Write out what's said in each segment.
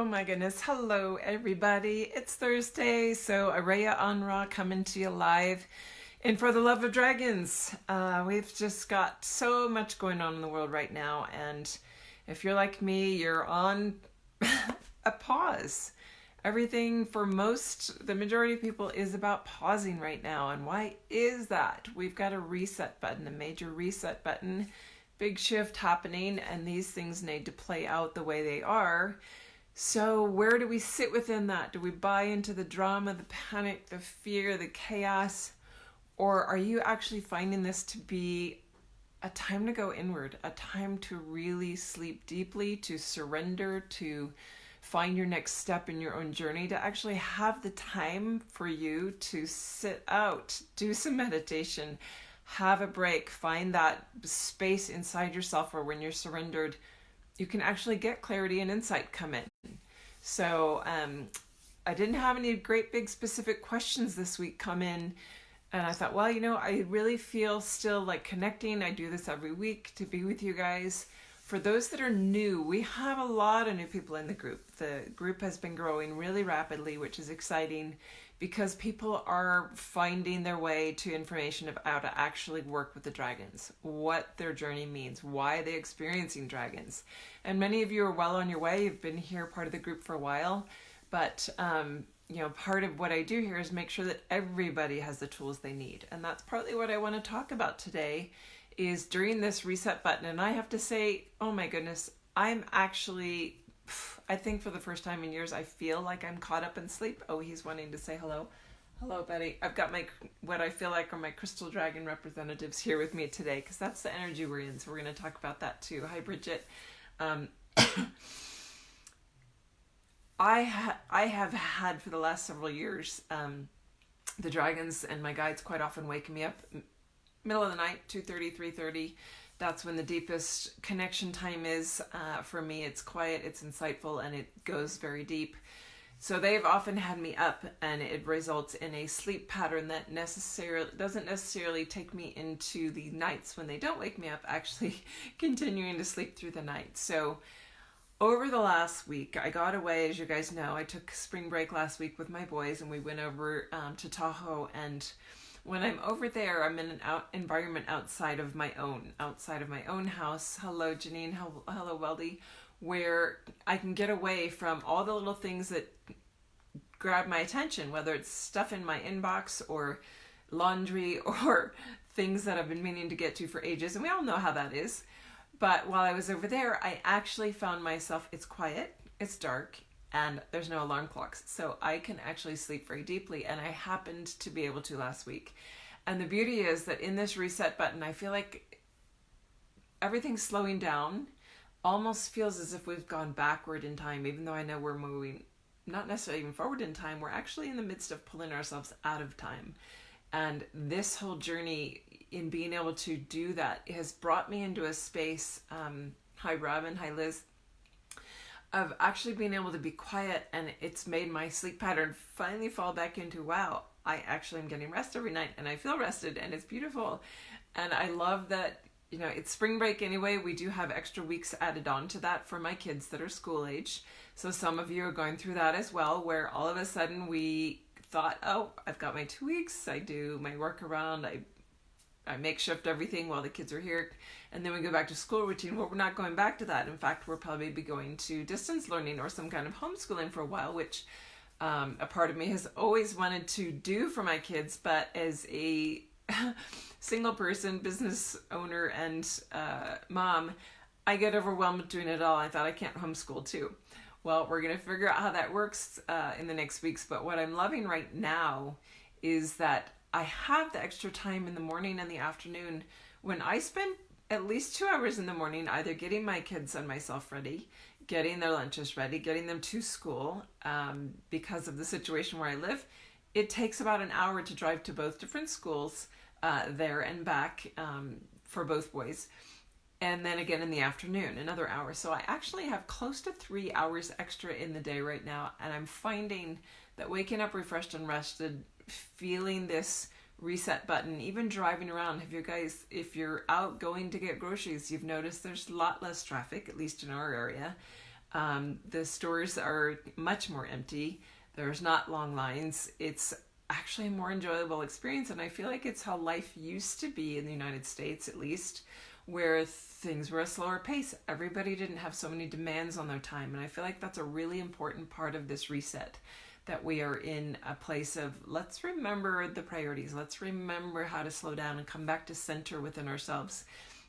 Oh my goodness. Hello, everybody. It's Thursday, so Araya Anra coming to you live. And for the love of dragons, we've just got so much going on in the world right now. And if you're like me, you're on a pause. Everything for the majority of people is about pausing right now. And why is that? We've got a reset button, a major reset button, big shift happening, and these things need to play out the way they are. So where do we sit within that? Do we buy into the drama, the panic, the fear, the chaos? Or are you actually finding this to be a time to go inward, a time to really sleep deeply, to surrender, to find your next step in your own journey, to actually have the time for you to sit out, do some meditation, have a break, find that space inside yourself where when you're surrendered, you can actually get clarity and insight come in. So I didn't have any great big specific questions this week come in. And I thought, well, I really feel still like connecting. I do this every week to be with you guys. For those that are new, we have a lot of new people in the group. The group has been growing really rapidly, which is exciting because people are finding their way to information of how to actually work with the dragons, what their journey means, why they're experiencing dragons. And many of you are well on your way. You've been here, part of the group for a while. But, part of what I do here is make sure that everybody has the tools they need. And that's partly what I want to talk about today is during this reset button. And I have to say, oh my goodness, I'm actually, I think for the first time in years, I feel like I'm caught up in sleep. Oh, he's wanting to say hello. Hello, Betty. I've got what I feel like are my crystal dragon representatives here with me today because that's the energy we're in. So we're going to talk about that too. Hi, Bridget. I have had for the last several years, the dragons and my guides quite often wake me up middle of the night, 2:30, 3:30. That's when the deepest connection time is. For me, it's quiet, it's insightful, and it goes very deep. So they've often had me up, and it results in a sleep pattern that doesn't necessarily take me into the nights when they don't wake me up, actually continuing to sleep through the night. So over the last week, I got away, as you guys know. I took spring break last week with my boys, and we went over to Tahoe. And when I'm over there, I'm in an environment outside of my own house. Hello, Janine. Hello, Weldy. Where I can get away from all the little things that grab my attention, whether it's stuff in my inbox or laundry or things that I've been meaning to get to for ages. And we all know how that is. But while I was over there, I actually found myself, it's quiet, it's dark, and there's no alarm clocks. So I can actually sleep very deeply, and I happened to be able to last week. And the beauty is that in this reset button, I feel like everything's slowing down, almost feels as if we've gone backward in time, even though I know we're moving, not necessarily even forward in time, we're actually in the midst of pulling ourselves out of time. And this whole journey in being able to do that has brought me into a space, hi Robin, hi Liz, of actually being able to be quiet, and it's made my sleep pattern finally fall back into, wow, I actually am getting rest every night and I feel rested and it's beautiful. And I love that, it's spring break anyway. We do have extra weeks added on to that for my kids that are school age. So some of you are going through that as well, where all of a sudden we thought, oh, I've got my 2 weeks. I do my work around, I makeshift everything while the kids are here, and then we go back to school routine. Well, we're not going back to that. In fact, we'll probably be going to distance learning or some kind of homeschooling for a while, which a part of me has always wanted to do for my kids, but as a single person, business owner, and mom, I get overwhelmed doing it all. I thought I can't homeschool too. Well, we're going to figure out how that works in the next weeks. But what I'm loving right now is that I have the extra time in the morning and the afternoon when I spend at least 2 hours in the morning either getting my kids and myself ready, getting their lunches ready, getting them to school. Because of the situation where I live, it takes about an hour to drive to both different schools there and back for both boys. And then again in the afternoon, another hour. So I actually have close to 3 hours extra in the day right now. And I'm finding that waking up refreshed and rested, feeling this reset button, even driving around. Have you guys, if you're out going to get groceries, you've noticed there's a lot less traffic, at least in our area. The stores are much more empty. There's not long lines. It's actually a more enjoyable experience, and I feel like it's how life used to be in the United States, at least, where things were a slower pace. Everybody didn't have so many demands on their time, and I feel like that's a really important part of this reset, that we are in a place of, let's remember the priorities, let's remember how to slow down and come back to center within ourselves,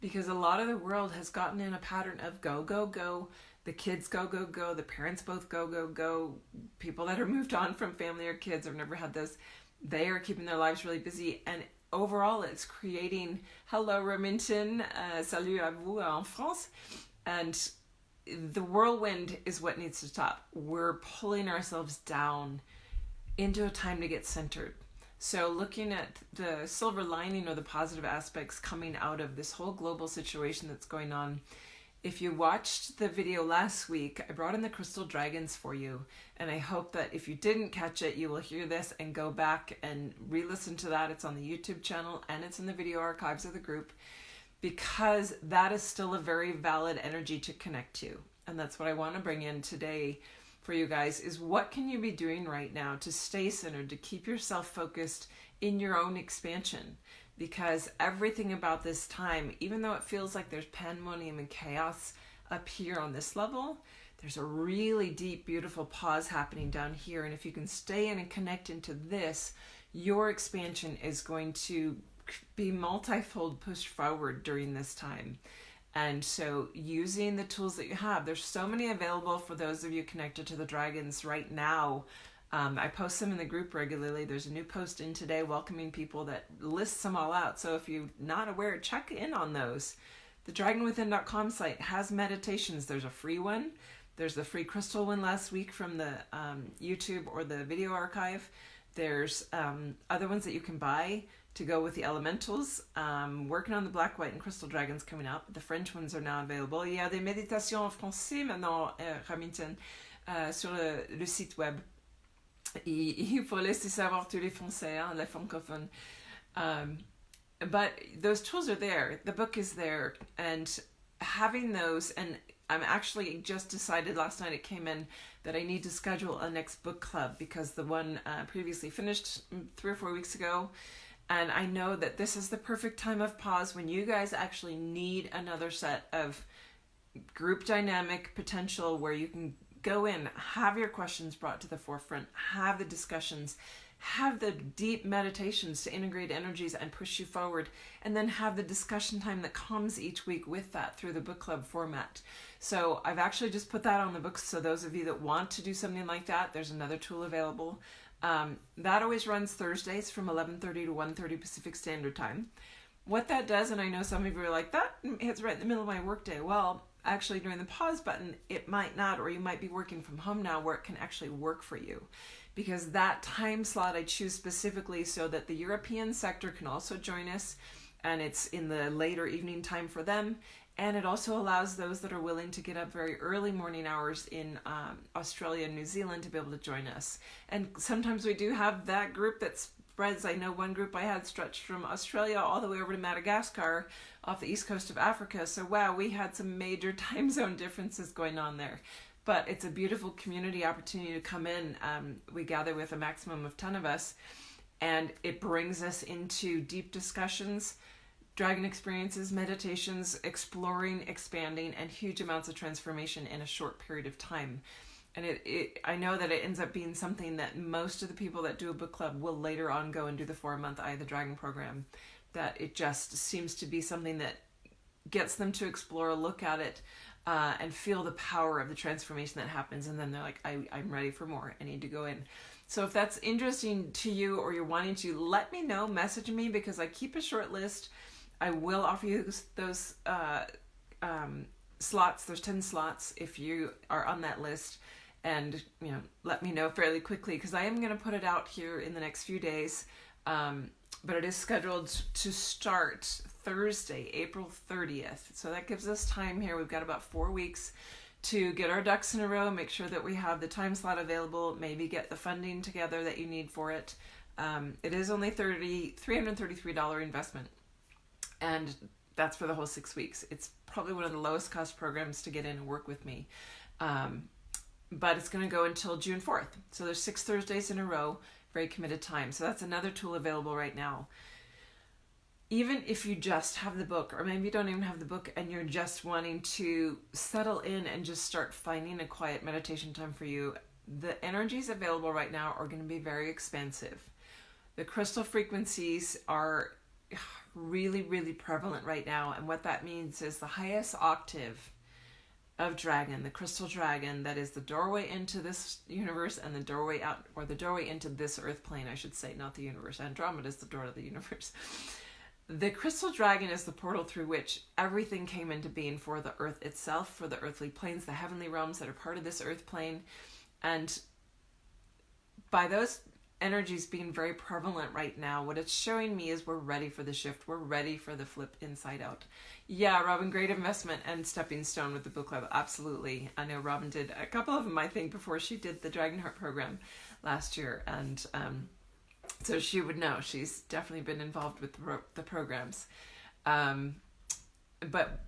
because a lot of the world has gotten in a pattern of go, go, go. The kids go, go, go. The parents both go, go, go. People that are moved on from family or kids have never had this. They are keeping their lives really busy. And overall, it's creating, hello, Remington, salut à vous en France. And the whirlwind is what needs to stop. We're pulling ourselves down into a time to get centered. So looking at the silver lining or the positive aspects coming out of this whole global situation that's going on. If you watched the video last week, I brought in the crystal dragons for you, and I hope that if you didn't catch it, you will hear this and go back and re-listen to that. It's on the YouTube channel and it's in the video archives of the group, because that is still a very valid energy to connect to. And that's what I want to bring in today for you guys, is what can you be doing right now to stay centered, to keep yourself focused in your own expansion? Because everything about this time, even though it feels like there's pandemonium and chaos up here on this level, there's a really deep, beautiful pause happening down here. And if you can stay in and connect into this, your expansion is going to be multifold pushed forward during this time. And so using the tools that you have, there's so many available for those of you connected to the dragons right now. I post them in the group regularly. There's a new post in today welcoming people that lists them all out. So if you're not aware, check in on those. The dragonwithin.com site has meditations. There's a free one. There's the free crystal one last week from the YouTube or the video archive. There's other ones that you can buy to go with the elementals. Working on the black, white, and crystal dragons coming up. The French ones are now available. Il y a des méditations en français maintenant, Remington, sur le site web. Il faut laisser savoir tous les Français, hein, les francophones. But those tools are there. The book is there. And having those, and I'm actually just decided last night it came in that I need to schedule a next book club, because the one previously finished 3 or 4 weeks ago. And I know that this is the perfect time of pause when you guys actually need another set of group dynamic potential where you can go in, have your questions brought to the forefront, have the discussions, have the deep meditations to integrate energies and push you forward, and then have the discussion time that comes each week with that through the book club format. So I've actually just put that on the books. So those of you that want to do something like that, there's another tool available. That always runs Thursdays from 11:30 to 1:30 Pacific Standard Time. What that does, and I know some of you are like, that hits right in the middle of my workday. Well, actually during the pause button, it might not, or you might be working from home now where it can actually work for you. Because that time slot I choose specifically so that the European sector can also join us, and it's in the later evening time for them. And it also allows those that are willing to get up very early morning hours in Australia and New Zealand to be able to join us. And sometimes we do have that group that spreads. I know one group I had stretched from Australia all the way over to Madagascar off the east coast of Africa. So wow, we had some major time zone differences going on there. But it's a beautiful community opportunity to come in. We gather with a maximum of 10 of us, and it brings us into deep discussions, dragon experiences, meditations, exploring, expanding, and huge amounts of transformation in a short period of time. And I know that it ends up being something that most of the people that do a book club will later on go and do the 4-month Eye of the Dragon program. That it just seems to be something that gets them to explore, look at it, and feel the power of the transformation that happens. And then they're like, I'm ready for more. I need to go in. So if that's interesting to you, or you're wanting to, let me know, message me, because I keep a short list. I will offer you those slots. There's 10 slots if you are on that list. And, let me know fairly quickly, because I am going to put it out here in the next few days. But it is scheduled to start Thursday, April 30th. So that gives us time here. We've got about 4 weeks to get our ducks in a row, make sure that we have the time slot available, maybe get the funding together that you need for it. It is only $333 investment. And that's for the whole 6 weeks. It's probably one of the lowest cost programs to get in and work with me. But it's going to go until June 4th. So there's 6 Thursdays in a row, very committed time. So that's another tool available right now. Even if you just have the book, or maybe you don't even have the book and you're just wanting to settle in and just start finding a quiet meditation time for you, the energies available right now are going to be very expansive. The crystal frequencies are really, really prevalent right now. And what that means is the highest octave of dragon, the crystal dragon, that is the doorway into this universe and the doorway out, or the doorway into this earth plane, I should say, not the universe. Andromeda is the door to the universe. The crystal dragon is the portal through which everything came into being for the earth itself, for the earthly planes, the heavenly realms that are part of this earth plane. And by those energies being very prevalent right now, what it's showing me is we're ready for the shift. We're ready for the flip inside out. Yeah, Robin, great investment and stepping stone with the book club. Absolutely. I know Robin did a couple of them, I think, before she did the Dragonheart program last year. And so she would know. She's definitely been involved with the programs. But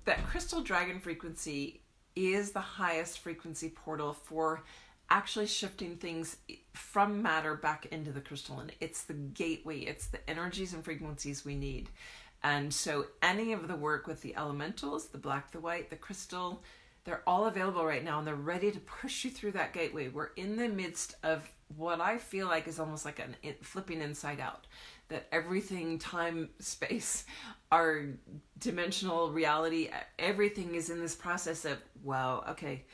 that crystal dragon frequency is the highest frequency portal for actually shifting things from matter back into the crystalline. It's the gateway. It's the energies and frequencies we need. And so any of the work with the elementals, the black, the white, the crystal, they're all available right now and they're ready to push you through that gateway. We're in the midst of what I feel like is almost like a flipping inside out. That everything, time, space, our dimensional reality, everything is in this process of, wow, okay,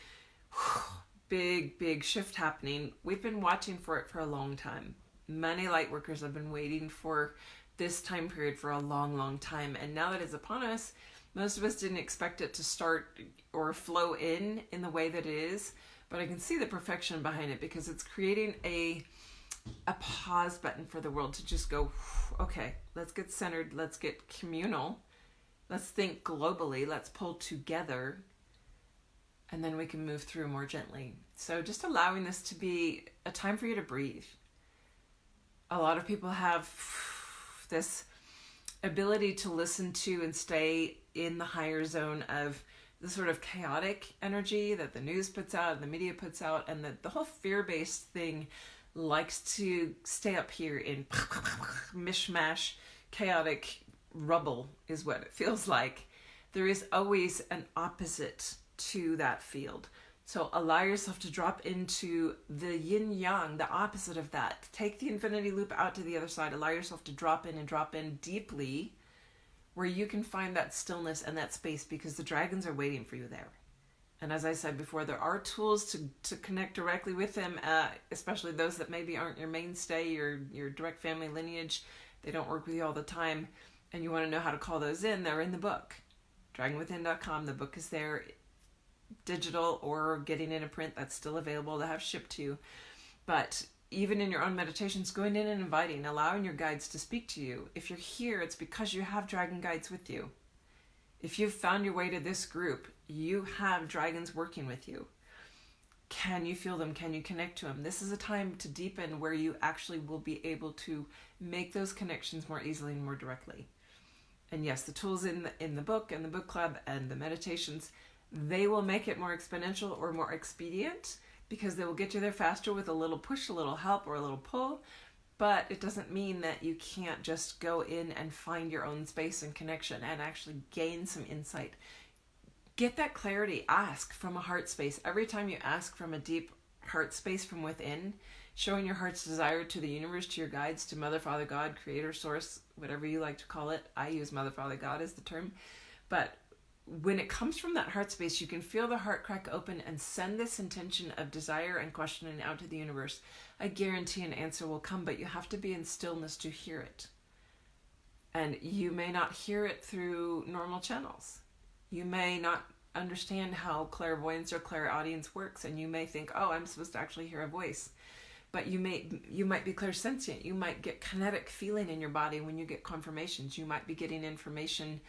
big shift happening. We've been watching for it for a long time. Many light workers have been waiting for this time period for a long time. And now that it's upon us, most of us didn't expect it to start or flow in the way that it is. But I can see the perfection behind it because it's creating a pause button for the world to just go, okay, let's get centered, let's get communal, let's think globally, let's pull together, and then we can move through more gently. So just allowing this to be a time for you to breathe. A lot of people have this ability to listen to and stay in the higher zone of the sort of chaotic energy that the news puts out, the media puts out, and the whole fear-based thing likes to stay up here in mishmash, chaotic rubble is what it feels like. There is always an opposite to that field. So allow yourself to drop into the yin-yang, the opposite of that. Take the infinity loop out to the other side. Allow yourself to drop in deeply where you can find that stillness and that space because the dragons are waiting for you there. And as I said before, there are tools to connect directly with them, especially those that maybe aren't your mainstay, your direct family lineage. They don't work with you all the time. And you want to know how to call those in, they're in the book. DragonWithin.com. The book is there, digital or getting in a print that's still available to have shipped to you. But even in your own meditations, going in and inviting, allowing your guides to speak to you. If you're here, it's because you have dragon guides with you. If you've found your way to this group, you have dragons working with you. Can you feel them? Can you connect to them? This is a time to deepen where you actually will be able to make those connections more easily and more directly. And yes, the tools in the book and the book club and the meditations, they will make it more exponential or more expedient because they will get you there faster with a little push, a little help, or a little pull. But it doesn't mean that you can't just go in and find your own space and connection and actually gain some insight. Get that clarity. Ask from a heart space. Every time you ask from a deep heart space from within, showing your heart's desire to the universe, to your guides, to Mother, Father, God, Creator, Source, whatever you like to call it. I use Mother, Father, God as the term. But when it comes from that heart space, you can feel the heart crack open and send this intention of desire and questioning out to the universe. I guarantee an answer will come, but you have to be in stillness to hear it. And you may not hear it through normal channels. You may not understand how clairvoyance or clairaudience works, and you may think, oh, I'm supposed to actually hear a voice. But you might be clairsentient. You might get kinetic feeling in your body when you get confirmations. You might be getting information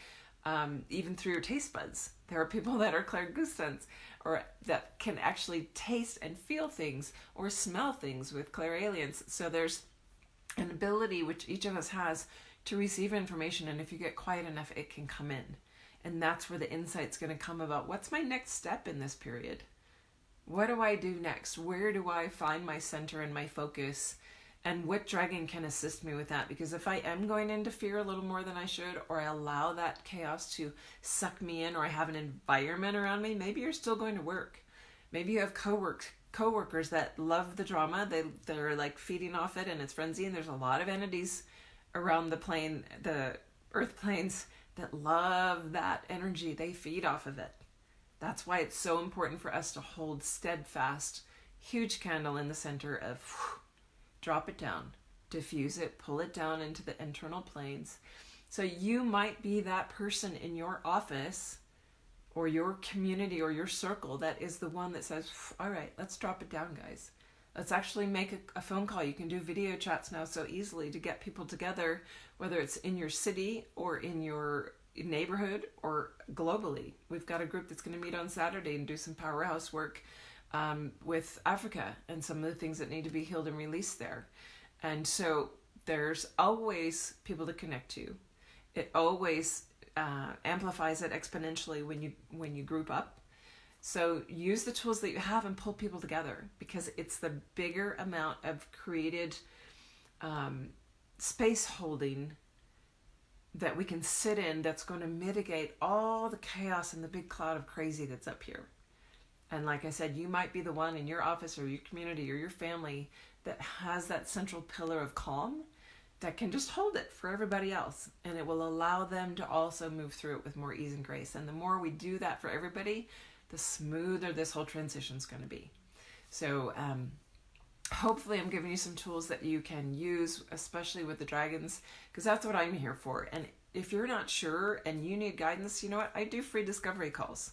even through your taste buds. There are people that are clairgustants or that can actually taste and feel things or smell things with clairalience. So there's an ability which each of us has to receive information, and if you get quiet enough, it can come in. And that's where the insight's going to come about what's my next step in this period? What do I do next? Where do I find my center and my focus? And what dragon can assist me with that? Because if I am going into fear a little more than I should, or I allow that chaos to suck me in, or I have an environment around me, maybe you're still going to work. Maybe you have coworkers that love the drama. They're like feeding off it and it's frenzy. And there's a lot of entities around the earth planes that love that energy. They feed off of it. That's why it's so important for us to hold steadfast, huge candle in the center of drop it down, diffuse it, pull it down into the internal planes. So you might be that person in your office or your community or your circle that is the one that says, all right, let's drop it down, guys. Let's actually make a phone call. You can do video chats now so easily to get people together, whether it's in your city or in your neighborhood or globally. We've got a group that's going to meet on Saturday and do some powerhouse work with Africa and some of the things that need to be healed and released there. And so there's always people to connect to. It always amplifies it exponentially when you group up. So use the tools that you have and pull people together, because it's the bigger amount of created space holding that we can sit in that's going to mitigate all the chaos and the big cloud of crazy that's up here. And like I said, you might be the one in your office or your community or your family that has that central pillar of calm that can just hold it for everybody else. And it will allow them to also move through it with more ease and grace. And the more we do that for everybody, the smoother this whole transition is going to be. So hopefully I'm giving you some tools that you can use, especially with the dragons, because that's what I'm here for. And if you're not sure and you need guidance, you know what? I do free discovery calls.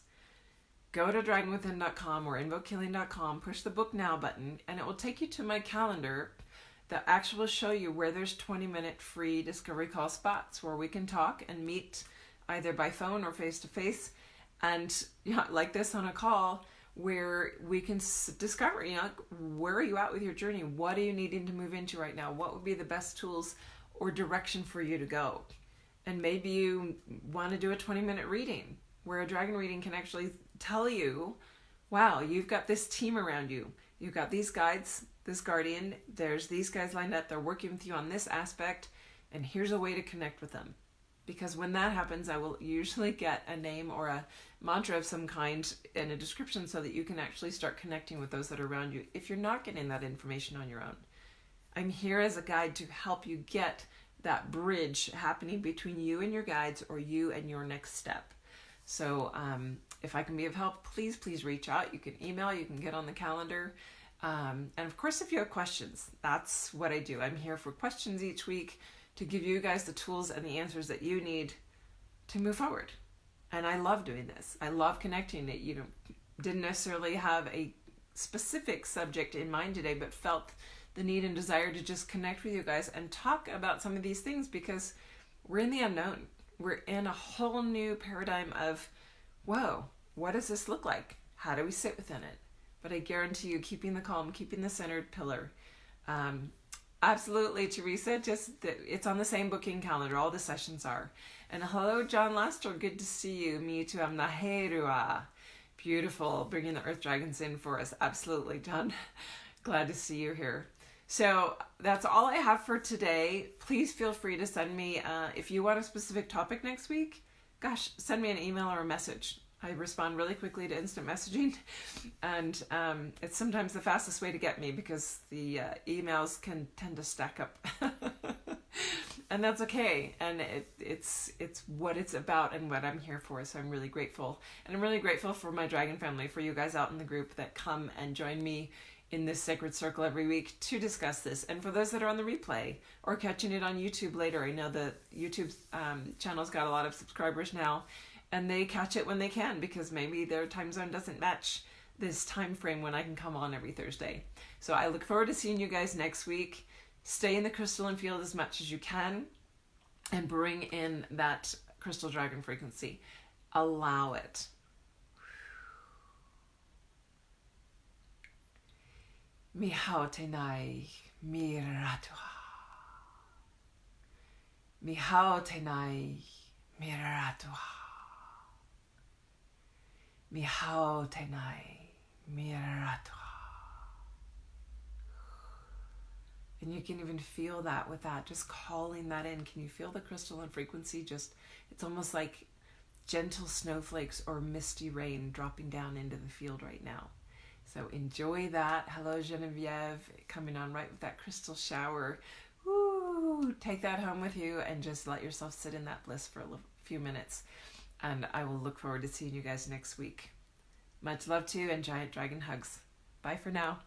Go to dragonwithin.com or invokehealing.com, push the book now button, and it will take you to my calendar that actually will show you where there's 20-minute free discovery call spots where we can talk and meet either by phone or face-to-face, and like this on a call where we can discover, where are you at with your journey? What are you needing to move into right now? What would be the best tools or direction for you to go? And maybe you want to do a 20-minute reading where a dragon reading can actually tell you, wow, you've got this team around you. You've got these guides, this guardian, there's these guys lined up, they're working with you on this aspect, and here's a way to connect with them. Because when that happens, I will usually get a name or a mantra of some kind and a description so that you can actually start connecting with those that are around you if you're not getting that information on your own. I'm here as a guide to help you get that bridge happening between you and your guides, or you and your next step. So if I can be of help, please reach out. You can email, you can get on the calendar. And of course, if you have questions, that's what I do. I'm here for questions each week to give you guys the tools and the answers that you need to move forward. And I love doing this. I love connecting it. Didn't necessarily have a specific subject in mind today, but felt the need and desire to just connect with you guys and talk about some of these things, because we're in the unknown. We're in a whole new paradigm of, whoa, what does this look like? How do we sit within it? But I guarantee you, keeping the calm, keeping the centered pillar. Absolutely, Teresa. It's on the same booking calendar. All the sessions are. And hello, John Lester. Good to see you. Me too. I'm Naherua. Beautiful. Bringing the Earth Dragons in for us. Absolutely, John. Glad to see you here. So that's all I have for today. Please feel free to send me, if you want a specific topic next week, gosh, send me an email or a message. I respond really quickly to instant messaging, and it's sometimes the fastest way to get me, because the emails can tend to stack up. And that's okay. And it's what it's about and what I'm here for. So I'm really grateful. And I'm really grateful for my dragon family, for you guys out in the group that come and join me in this sacred circle every week to discuss this. And for those that are on the replay or catching it on YouTube later, I know the YouTube channel's got a lot of subscribers now, and they catch it when they can, because maybe their time zone doesn't match this time frame when I can come on every Thursday. So I look forward to seeing you guys next week. Stay in the crystalline field as much as you can and bring in that crystal dragon frequency. Allow it. Mihao tenai miratua. Mihao tenai miratua. Mihao tenai miratua. And you can even feel that with that, just calling that in. Can you feel the crystalline frequency? Just, it's almost like gentle snowflakes or misty rain dropping down into the field right now. So enjoy that. Hello, Genevieve, coming on right with that crystal shower. Woo! Take that home with you and just let yourself sit in that bliss for a few minutes. And I will look forward to seeing you guys next week. Much love to you and giant dragon hugs. Bye for now.